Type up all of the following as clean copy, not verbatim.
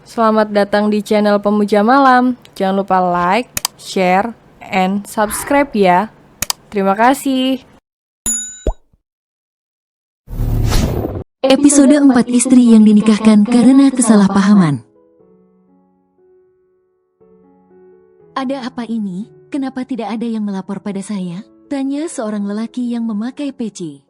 Selamat datang di channel Pemuja Malam. Jangan lupa like, share, and subscribe ya. Terima kasih. Episode 4 istri yang dinikahkan karena kesalahpahaman. Ada apa ini? Kenapa tidak ada yang melapor pada saya? Tanya seorang lelaki yang memakai peci.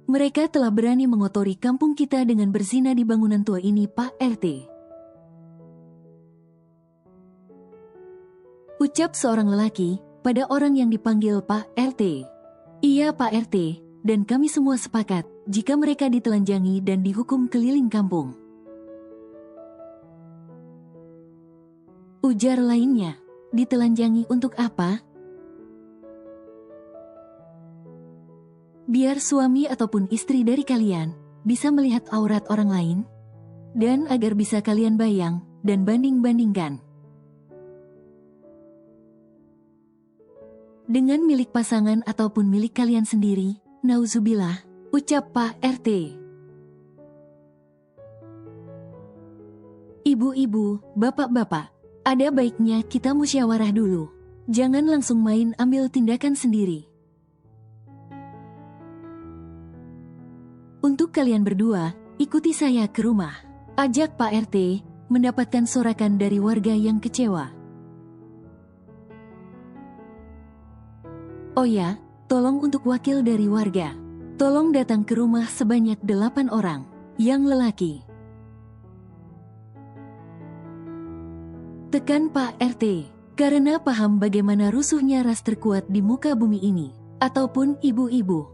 Mereka telah berani mengotori kampung kita dengan berzina di bangunan tua ini, Pak RT. Ucap seorang lelaki pada orang yang dipanggil Pak RT. Iya Pak RT, dan kami semua sepakat jika mereka ditelanjangi dan dihukum keliling kampung. Ujar lainnya, ditelanjangi untuk apa? Biar suami ataupun istri dari kalian bisa melihat aurat orang lain, dan agar bisa kalian bayang dan banding-bandingkan dengan milik pasangan ataupun milik kalian sendiri. Nauzubillah, ucap Pak RT. Ibu-ibu, bapak-bapak, ada baiknya kita musyawarah dulu. Jangan langsung main ambil tindakan sendiri. Untuk kalian berdua, ikuti saya ke rumah. Ajak Pak RT mendapatkan sorakan dari warga yang kecewa. Oh ya, tolong untuk wakil dari warga. Tolong datang ke rumah sebanyak 8 orang, yang lelaki. Tekan Pak RT, karena paham bagaimana rusuhnya ras terkuat di muka bumi ini, ataupun ibu-ibu.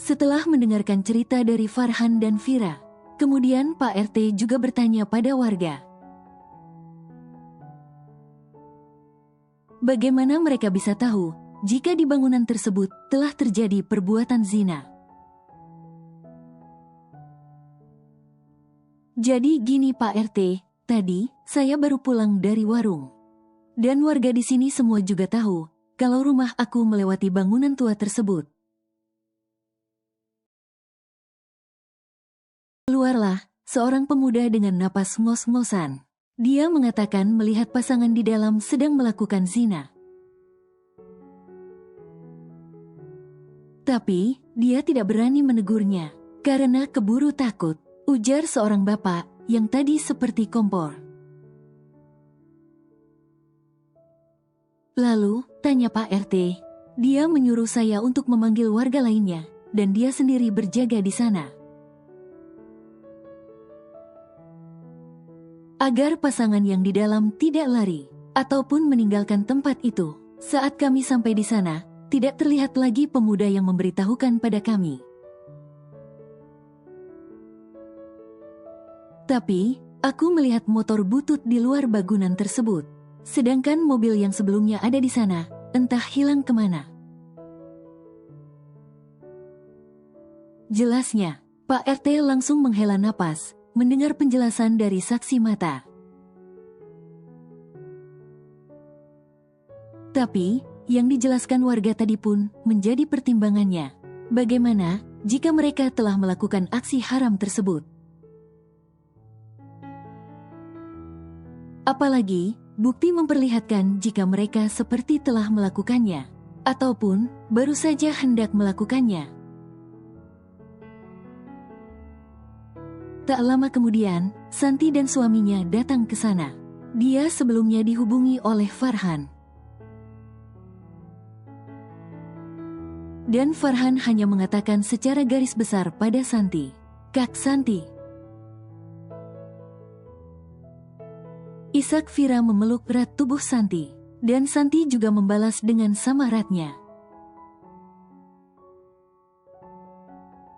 Setelah mendengarkan cerita dari Farhan dan Vira, kemudian Pak RT juga bertanya pada warga. Bagaimana mereka bisa tahu jika di bangunan tersebut telah terjadi perbuatan zina? Jadi gini Pak RT, tadi saya baru pulang dari warung. Dan warga di sini semua juga tahu kalau rumah aku melewati bangunan tua tersebut. Keluarlah seorang pemuda dengan napas ngos-ngosan. Dia mengatakan melihat pasangan di dalam sedang melakukan zina. Tapi dia tidak berani menegurnya karena keburu takut, ujar seorang bapak yang tadi seperti kompor. Lalu, tanya Pak RT, dia menyuruh saya untuk memanggil warga lainnya dan dia sendiri berjaga di sana. Agar pasangan yang di dalam tidak lari ataupun meninggalkan tempat itu. Saat kami sampai di sana, tidak terlihat lagi pemuda yang memberitahukan pada kami. Tapi, aku melihat motor butut di luar bangunan tersebut. Sedangkan mobil yang sebelumnya ada di sana, entah hilang kemana. Jelasnya, Pak RT langsung menghela napas mendengar penjelasan dari saksi mata. Tapi, yang dijelaskan warga tadi pun menjadi pertimbangannya. Bagaimana jika mereka telah melakukan aksi haram tersebut? Apalagi, bukti memperlihatkan jika mereka seperti telah melakukannya, ataupun baru saja hendak melakukannya. Tak lama kemudian, Santi dan suaminya datang ke sana. Dia sebelumnya dihubungi oleh Farhan. Dan Farhan hanya mengatakan secara garis besar pada Santi, "Kak Santi." Ishak Vira memeluk erat tubuh Santi, dan Santi juga membalas dengan sama eratnya.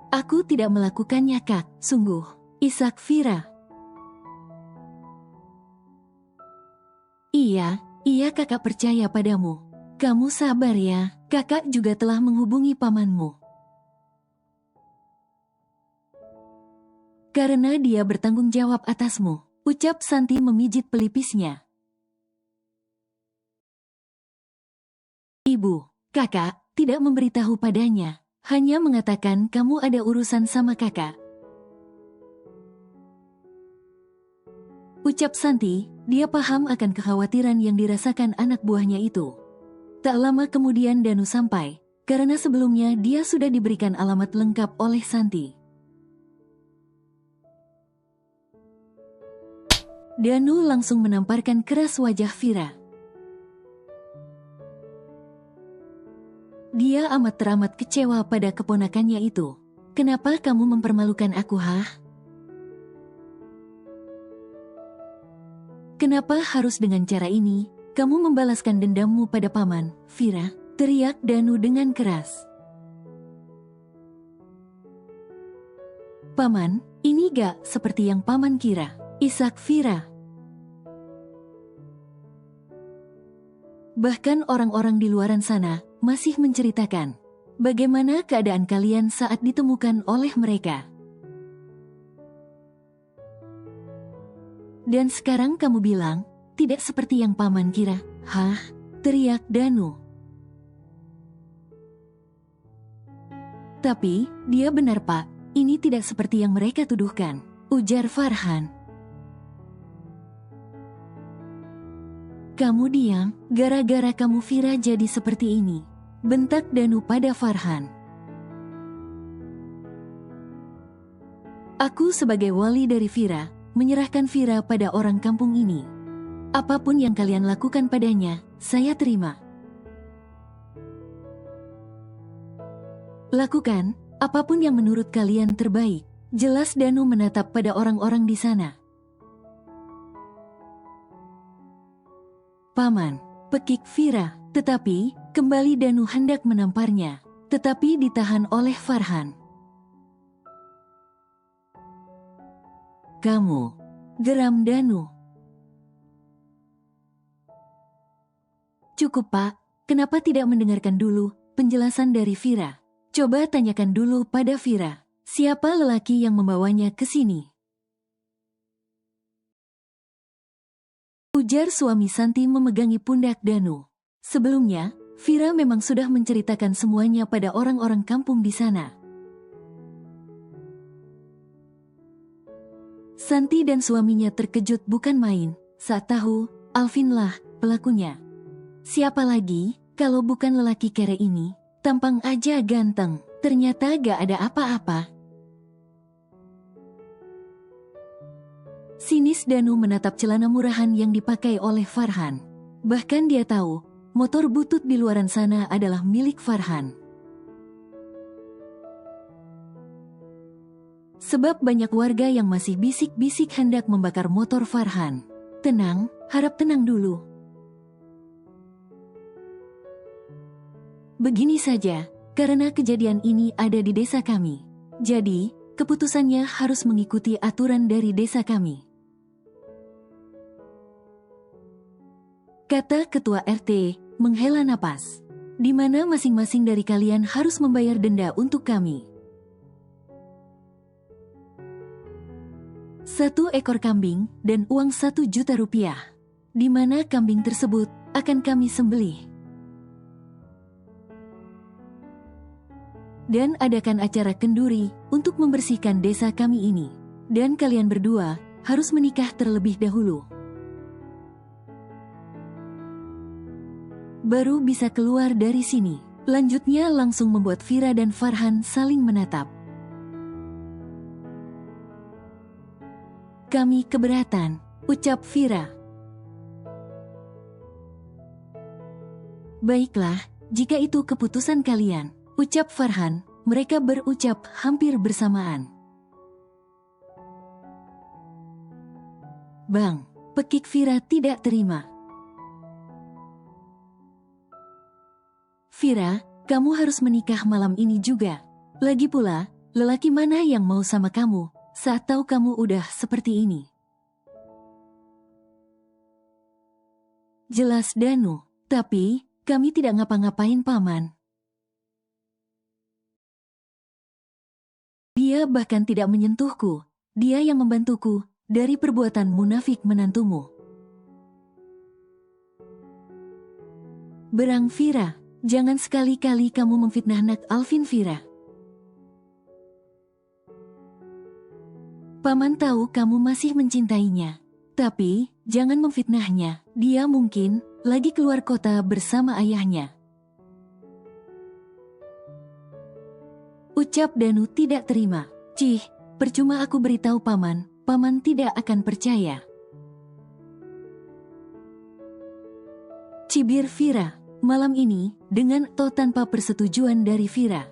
"Aku tidak melakukannya Kak, sungguh." Ishak Vira. Iya kakak percaya padamu. Kamu sabar ya, kakak juga telah menghubungi pamanmu. Karena dia bertanggung jawab atasmu, ucap Santi memijit pelipisnya. Ibu, kakak tidak memberitahu padanya Hanya mengatakan kamu ada urusan sama kakak. Ucap Santi, dia paham akan kekhawatiran yang dirasakan anak buahnya itu. Tak lama kemudian Danu sampai, karena sebelumnya dia sudah diberikan alamat lengkap oleh Santi. Danu langsung menamparkan keras wajah Vira. Dia amat teramat kecewa pada keponakannya itu. Kenapa kamu mempermalukan aku, hah? Kenapa harus dengan cara ini, kamu membalaskan dendammu pada paman, Vira? Teriak Danu dengan keras. Paman, ini gak seperti yang paman kira, isak Vira. Bahkan orang-orang di luaran sana masih menceritakan bagaimana keadaan kalian saat ditemukan oleh mereka. Dan sekarang kamu bilang, tidak seperti yang paman kira. Hah? Teriak Danu. Tapi, dia benar pak, ini tidak seperti yang mereka tuduhkan, ujar Farhan. Kamu diam, gara-gara kamu Vira jadi seperti ini, bentak Danu pada Farhan. Aku sebagai wali dari Vira, menyerahkan Vira pada orang kampung ini. Apapun yang kalian lakukan padanya, saya terima. Lakukan apapun yang menurut kalian terbaik, jelas Danu menatap pada orang-orang di sana. Paman, pekik Vira, tetapi kembali Danu hendak menamparnya, tetapi ditahan oleh Farhan. Kamu, geram Danu. Cukup pak, kenapa tidak mendengarkan dulu penjelasan dari Vira? Coba tanyakan dulu pada Vira, siapa lelaki yang membawanya ke sini? Ujar suami Santi memegangi pundak Danu. Sebelumnya, Vira memang sudah menceritakan semuanya pada orang-orang kampung di sana. Santi dan suaminya terkejut bukan main saat tahu Alvinlah pelakunya. Siapa lagi kalau bukan lelaki kere ini? Tampang aja ganteng, ternyata gak ada apa-apa. Sinis Danu menatap celana murahan yang dipakai oleh Farhan. Bahkan dia tahu, motor butut di luaran sana adalah milik Farhan. Sebab banyak warga yang masih bisik-bisik hendak membakar motor Farhan. Tenang, harap tenang dulu. Begini saja, karena kejadian ini ada di desa kami. Jadi, keputusannya harus mengikuti aturan dari desa kami. Kata ketua RT, menghela napas. Di mana masing-masing dari kalian harus membayar denda untuk kami. 1 ekor kambing dan uang 1 juta rupiah. Di mana kambing tersebut akan kami sembelih. Dan adakan acara kenduri untuk membersihkan desa kami ini. Dan kalian berdua harus menikah terlebih dahulu. Baru bisa keluar dari sini. Lanjutnya langsung membuat Vira dan Farhan saling menatap. Kami keberatan, ucap Vira. Baiklah, jika itu keputusan kalian, ucap Farhan. Mereka berucap hampir bersamaan. Bang, pekik Vira tidak terima. Vira, kamu harus menikah malam ini juga. Lagi pula, lelaki mana yang mau sama kamu saat tahu kamu udah seperti ini? Jelas Danu, tapi kami tidak ngapa-ngapain paman. Dia bahkan tidak menyentuhku. Dia yang membantuku dari perbuatan munafik menantumu. Berang Vira, jangan sekali-kali kamu memfitnah anak Alvin Vira. Paman tahu kamu masih mencintainya. Tapi, jangan memfitnahnya. Dia mungkin lagi keluar kota bersama ayahnya. Ucap Danu tidak terima. Cih, percuma aku beritahu paman, paman tidak akan percaya. Cibir Vira, malam ini, dengan atau tanpa persetujuan dari Vira.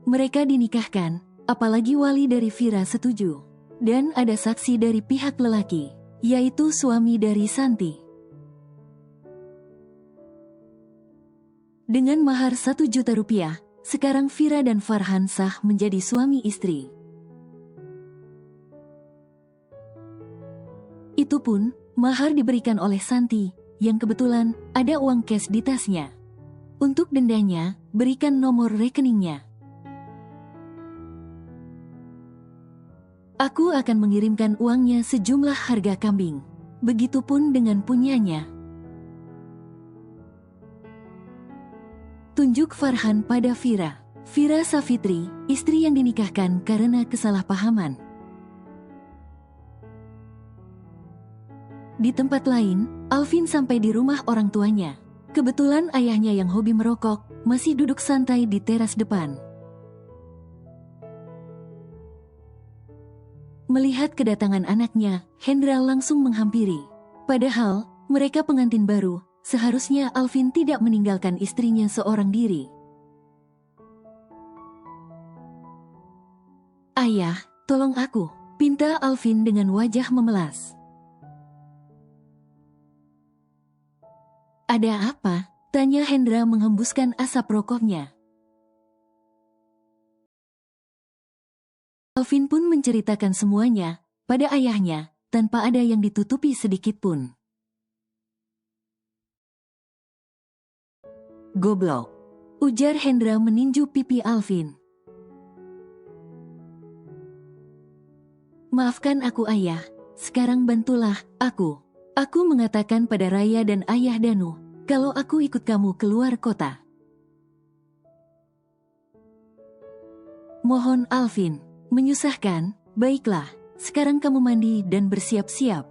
Mereka dinikahkan, apalagi wali dari Vira setuju. Dan ada saksi dari pihak lelaki, yaitu suami dari Santi. Dengan mahar 1 juta rupiah, sekarang Vira dan Farhan sah menjadi suami istri. Itu pun, mahar diberikan oleh Santi, yang kebetulan ada uang cash di tasnya. Untuk dendanya, berikan nomor rekeningnya. Aku akan mengirimkan uangnya sejumlah harga kambing. Begitupun dengan punyanya. Tunjuk Farhan pada Vira. Vira Safitri, istri yang dinikahkan karena kesalahpahaman. Di tempat lain, Alvin sampai di rumah orang tuanya. Kebetulan ayahnya yang hobi merokok masih duduk santai di teras depan. Melihat kedatangan anaknya, Hendra langsung menghampiri. Padahal, mereka pengantin baru, seharusnya Alvin tidak meninggalkan istrinya seorang diri. Ayah, tolong aku, pinta Alvin dengan wajah memelas. Ada apa? Tanya Hendra menghembuskan asap rokoknya. Alvin pun menceritakan semuanya pada ayahnya, tanpa ada yang ditutupi sedikit pun. Goblok, ujar Hendra meninju pipi Alvin. Maafkan aku ayah, sekarang bantulah aku. Aku mengatakan pada Raya dan ayah Danu, kalau aku ikut kamu keluar kota. Mohon Alvin. Menyusahkan, baiklah, sekarang kamu mandi dan bersiap-siap.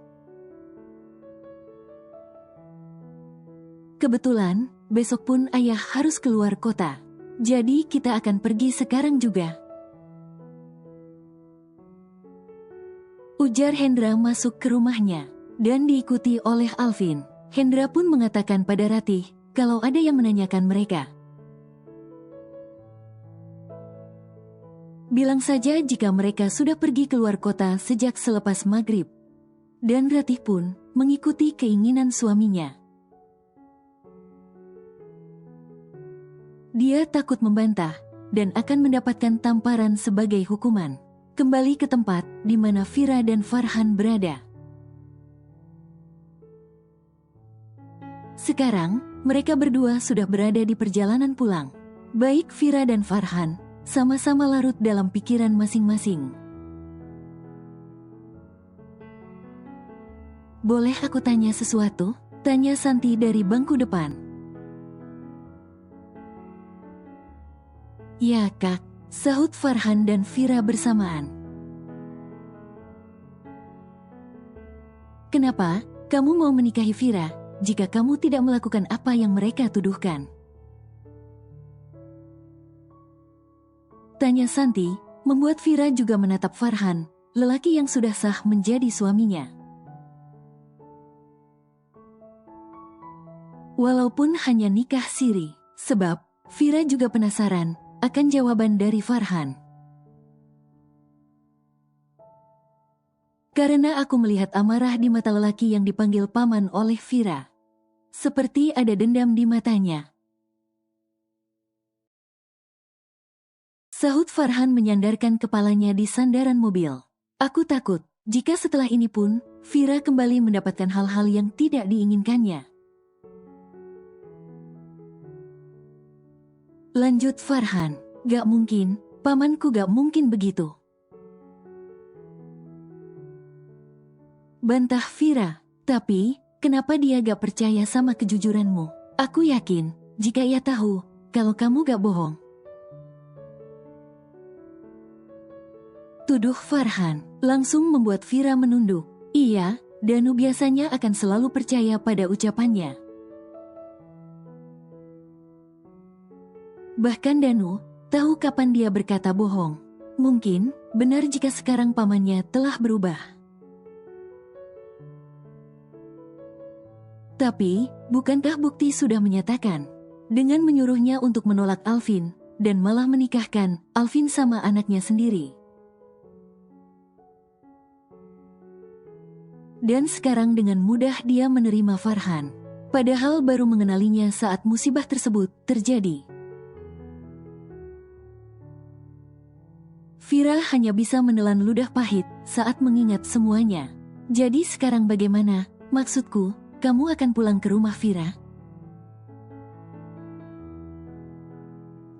Kebetulan, besok pun ayah harus keluar kota. Jadi kita akan pergi sekarang juga. Ujar Hendra masuk ke rumahnya, dan diikuti oleh Alvin. Hendra pun mengatakan pada Ratih, kalau ada yang menanyakan mereka. Bilang saja jika mereka sudah pergi keluar kota sejak selepas maghrib. Dan Ratih pun mengikuti keinginan suaminya. Dia takut membantah dan akan mendapatkan tamparan sebagai hukuman. Kembali ke tempat di mana Vira dan Farhan berada. Sekarang, mereka berdua sudah berada di perjalanan pulang. Baik Vira dan Farhan sama-sama larut dalam pikiran masing-masing. Boleh aku tanya sesuatu? Tanya Santi dari bangku depan. Ya kak, sahut Farhan dan Vira bersamaan. Kenapa kamu mau menikahi Vira jika kamu tidak melakukan apa yang mereka tuduhkan? Tanya Santi, membuat Vira juga menatap Farhan, lelaki yang sudah sah menjadi suaminya. Walaupun hanya nikah siri, sebab Vira juga penasaran akan jawaban dari Farhan. Karena aku melihat amarah di mata lelaki yang dipanggil paman oleh Vira. Seperti ada dendam di matanya. Sahut Farhan menyandarkan kepalanya di sandaran mobil. Aku takut, jika setelah ini pun, Vira kembali mendapatkan hal-hal yang tidak diinginkannya. Lanjut Farhan, gak mungkin, pamanku gak mungkin begitu. Bantah Vira, tapi, kenapa dia gak percaya sama kejujuranmu? Aku yakin, jika ia tahu, kalau kamu gak bohong. tuduh Farhan, langsung membuat Vira menunduk. Iya, Danu biasanya akan selalu percaya pada ucapannya. Bahkan Danu tahu kapan dia berkata bohong. Mungkin benar jika sekarang pamannya telah berubah. Tapi, bukankah bukti sudah menyatakan? Dengan menyuruhnya untuk menolak Alvin, dan malah menikahkan Alvin sama anaknya sendiri. Dan sekarang dengan mudah dia menerima Farhan. Padahal baru mengenalinya saat musibah tersebut terjadi. Vira hanya bisa menelan ludah pahit saat mengingat semuanya. Jadi sekarang bagaimana? Maksudku, kamu akan pulang ke rumah Vira?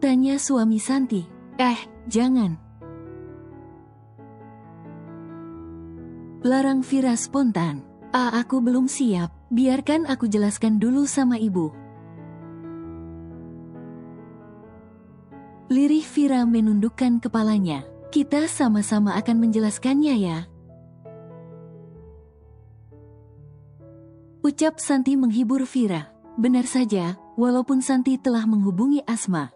Tanya suami Santi. Jangan. Larang Vira spontan. Aku belum siap, biarkan aku jelaskan dulu sama ibu. Lirih Vira menundukkan kepalanya. Kita sama-sama akan menjelaskannya ya. Ucap Santi menghibur Vira. Benar saja, walaupun Santi telah menghubungi Asma.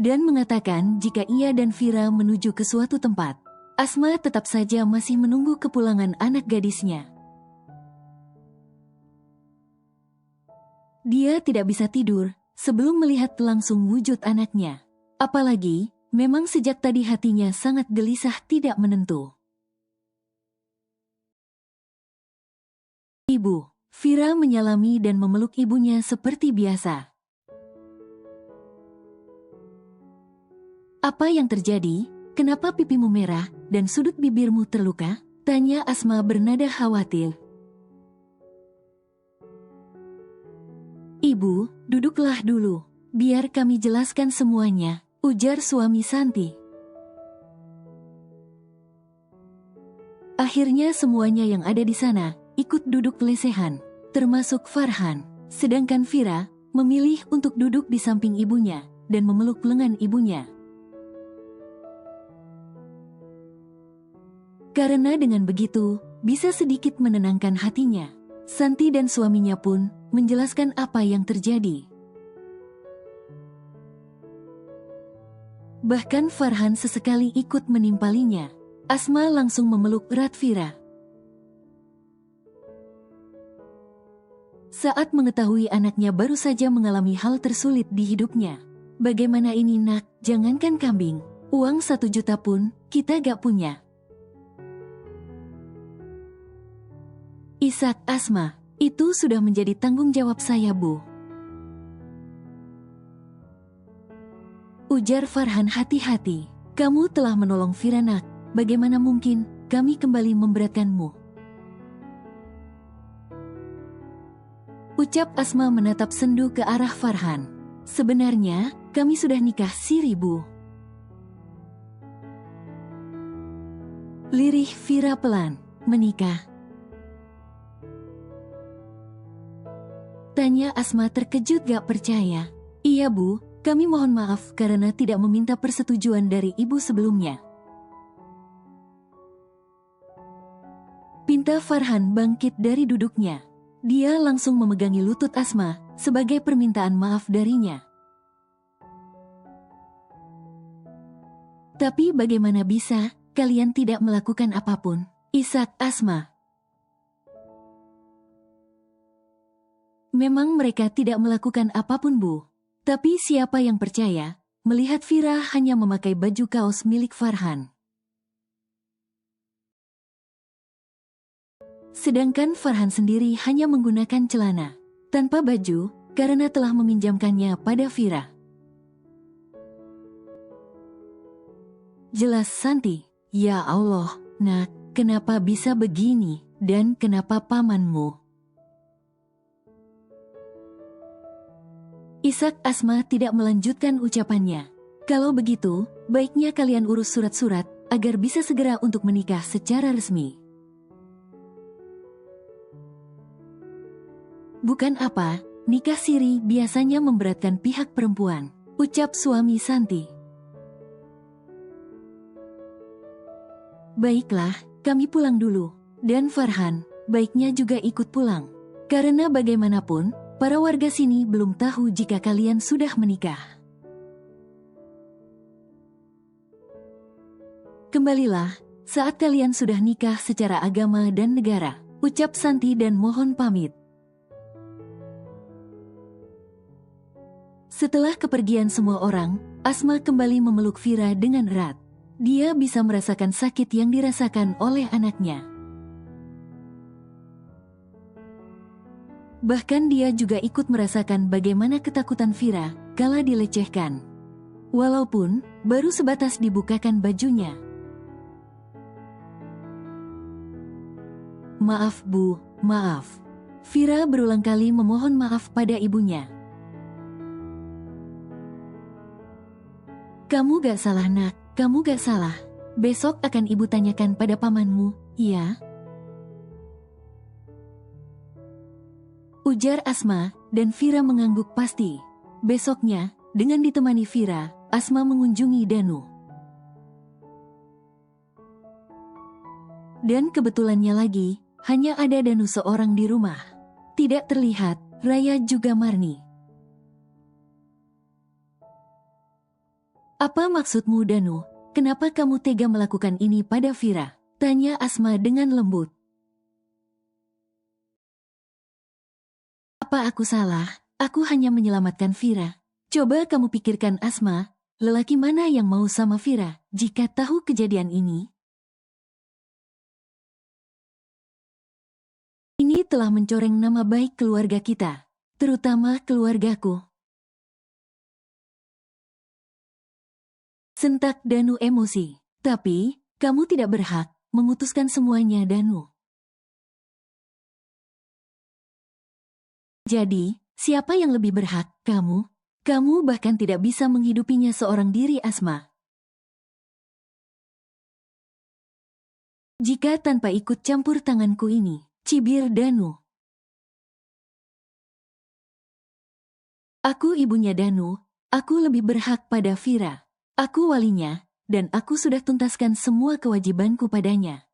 Dan mengatakan jika ia dan Vira menuju ke suatu tempat. Asma tetap saja masih menunggu kepulangan anak gadisnya. Dia tidak bisa tidur sebelum melihat langsung wujud anaknya. Apalagi, memang sejak tadi hatinya sangat gelisah tidak menentu. Ibu, Vira menyalami dan memeluk ibunya seperti biasa. Apa yang terjadi? Kenapa pipimu merah dan sudut bibirmu terluka? Tanya Asma bernada khawatir. Ibu, duduklah dulu. Biar kami jelaskan semuanya, ujar suami Santi. Akhirnya semuanya yang ada di sana ikut duduk lesehan, termasuk Farhan. Sedangkan Vira memilih untuk duduk di samping ibunya dan memeluk lengan ibunya. Karena dengan begitu, bisa sedikit menenangkan hatinya. Santi dan suaminya pun menjelaskan apa yang terjadi. Bahkan Farhan sesekali ikut menimpalinya. Asma langsung memeluk erat Vira. Saat mengetahui anaknya baru saja mengalami hal tersulit di hidupnya. Bagaimana ini nak, jangankan kambing, uang 1 juta pun kita gak punya. Isak Asma, itu sudah menjadi tanggung jawab saya Bu. Ujar Farhan hati-hati. Kamu telah menolong Vira nak, bagaimana mungkin kami kembali memberatkanmu? Ucap Asma menatap sendu ke arah Farhan. Sebenarnya, kami sudah nikah siri Bu. Lirih Vira pelan. Menikah? Tanya Asma terkejut gak percaya. Iya Bu, kami mohon maaf karena tidak meminta persetujuan dari ibu sebelumnya. Pinta Farhan bangkit dari duduknya. Dia langsung memegangi lutut Asma sebagai permintaan maaf darinya. Tapi bagaimana bisa kalian tidak melakukan apapun? Isak Asma. Memang mereka tidak melakukan apapun Bu. Tapi siapa yang percaya melihat Vira hanya memakai baju kaos milik Farhan. Sedangkan Farhan sendiri hanya menggunakan celana tanpa baju karena telah meminjamkannya pada Vira. Jelas Santi. Ya Allah, nak, kenapa bisa begini? Dan kenapa pamanmu? Isak Asma tidak melanjutkan ucapannya. Kalau begitu, baiknya kalian urus surat-surat agar bisa segera untuk menikah secara resmi. Bukan apa, nikah siri biasanya memberatkan pihak perempuan, ucap suami Santi. Baiklah, kami pulang dulu. Dan Farhan, baiknya juga ikut pulang. Karena bagaimanapun, para warga sini belum tahu jika kalian sudah menikah. Kembalilah, saat kalian sudah nikah secara agama dan negara, ucap Santi dan mohon pamit. Setelah kepergian semua orang, Asma kembali memeluk Vira dengan erat. Dia bisa merasakan sakit yang dirasakan oleh anaknya. Bahkan dia juga ikut merasakan bagaimana ketakutan Vira kala dilecehkan. Walaupun baru sebatas dibukakan bajunya. Maaf Bu, maaf. Vira berulang kali memohon maaf pada ibunya. Kamu gak salah nak, kamu gak salah. Besok akan ibu tanyakan pada pamanmu, ya? Ujar Asma, dan Vira mengangguk pasti. Besoknya, dengan ditemani Vira, Asma mengunjungi Danu. Dan kebetulannya lagi, hanya ada Danu seorang di rumah. Tidak terlihat, Raya juga Marni. Apa maksudmu Danu? Kenapa kamu tega melakukan ini pada Vira? Tanya Asma dengan lembut. Apa aku salah? Aku hanya menyelamatkan Vira. Coba kamu pikirkan Asma, lelaki mana yang mau sama Vira jika tahu kejadian ini? Ini telah mencoreng nama baik keluarga kita, terutama keluargaku. Sentak Danu emosi. Tapi, kamu tidak berhak memutuskan semuanya Danu. Jadi, siapa yang lebih berhak? Kamu? Kamu bahkan tidak bisa menghidupinya seorang diri Asma. Jika tanpa ikut campur tanganku ini, cibir Danu. Aku ibunya Danu, aku lebih berhak pada Vira. Aku walinya, dan aku sudah tuntaskan semua kewajibanku padanya.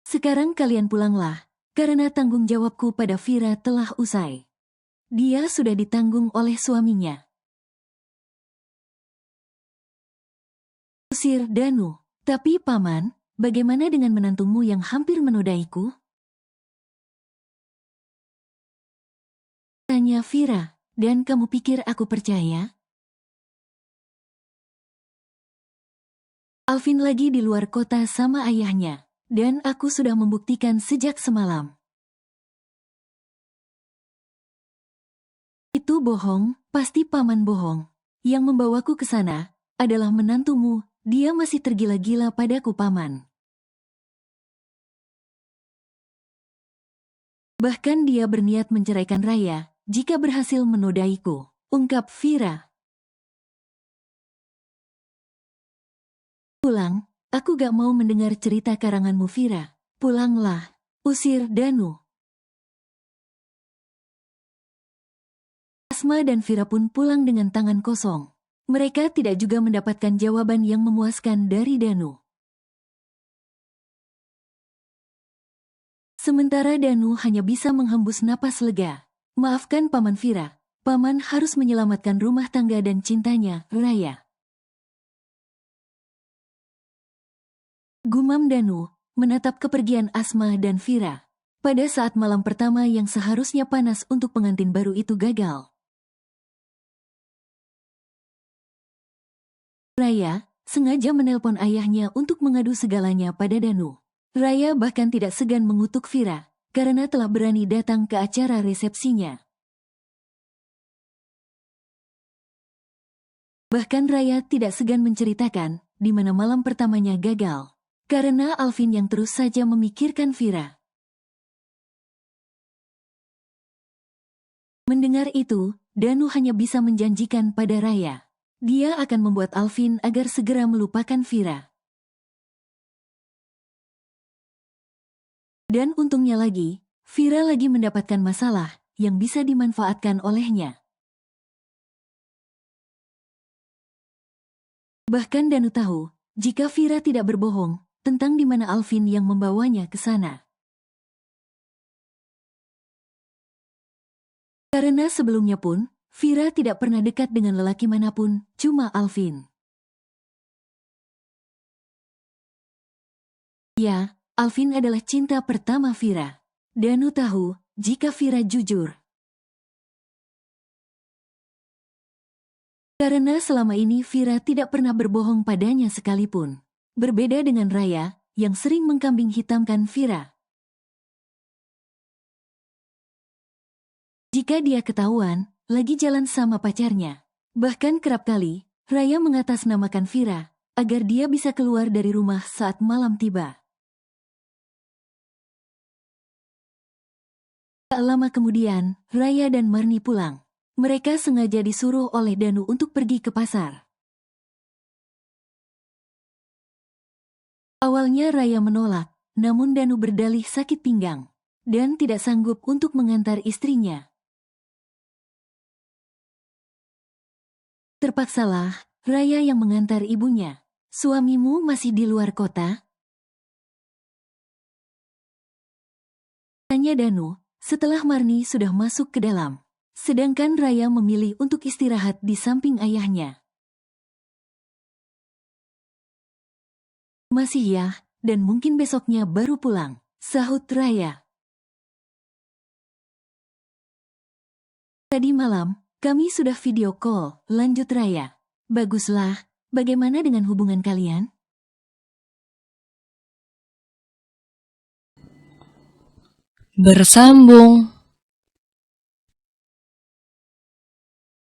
Sekarang kalian pulanglah, karena tanggung jawabku pada Vira telah usai. Dia sudah ditanggung oleh suaminya. Usir Danu, tapi paman, bagaimana dengan menantumu yang hampir menodaiku? Tanya Vira, dan kamu pikir aku percaya? Alvin lagi di luar kota sama ayahnya, dan aku sudah membuktikan sejak semalam. Itu bohong, pasti paman bohong. Yang membawaku ke sana adalah menantumu, dia masih tergila-gila padaku paman. Bahkan dia berniat menceraikan Raya jika berhasil menodaiku, ungkap Vira. Pulang, aku gak mau mendengar cerita karanganmu Vira. Pulanglah, usir Danu. Asma dan Vira pun pulang dengan tangan kosong. Mereka tidak juga mendapatkan jawaban yang memuaskan dari Danu. Sementara Danu hanya bisa menghembus napas lega. Maafkan Paman Vira, Paman harus menyelamatkan rumah tangga dan cintanya, Raya. Gumam Danu, menatap kepergian Asma dan Vira. Pada saat malam pertama yang seharusnya panas untuk pengantin baru itu gagal. Raya sengaja menelpon ayahnya untuk mengadu segalanya pada Danu. Raya bahkan tidak segan mengutuk Vira, karena telah berani datang ke acara resepsinya. Bahkan Raya tidak segan menceritakan di mana malam pertamanya gagal. Karena Alvin yang terus saja memikirkan Vira. Mendengar itu, Danu hanya bisa menjanjikan pada Raya. Dia akan membuat Alvin agar segera melupakan Vira. Dan untungnya lagi, Vira lagi mendapatkan masalah yang bisa dimanfaatkan olehnya. Bahkan Danu tahu, jika Vira tidak berbohong, tentang di mana Alvin yang membawanya ke sana. Karena sebelumnya pun, Vira tidak pernah dekat dengan lelaki manapun, cuma Alvin. Ya, Alvin adalah cinta pertama Vira. Danu tahu, jika Vira jujur. Karena selama ini Vira tidak pernah berbohong padanya sekalipun. Berbeda dengan Raya, yang sering mengkambing hitamkan Vira. Jika dia ketahuan, lagi jalan sama pacarnya. Bahkan kerap kali, Raya mengatasnamakan Vira, agar dia bisa keluar dari rumah saat malam tiba. Tak lama kemudian, Raya dan Marni pulang. Mereka sengaja disuruh oleh Danu untuk pergi ke pasar. Awalnya Raya menolak, namun Danu berdalih sakit pinggang dan tidak sanggup untuk mengantar istrinya. Terpaksalah Raya yang mengantar ibunya. Suamimu masih di luar kota? Tanya Danu, setelah Marni sudah masuk ke dalam. Sedangkan Raya memilih untuk istirahat di samping ayahnya. Masih ya, dan mungkin besoknya baru pulang, sahut Raya. Tadi malam, kami sudah video call, lanjut Raya. Baguslah, bagaimana dengan hubungan kalian? Bersambung.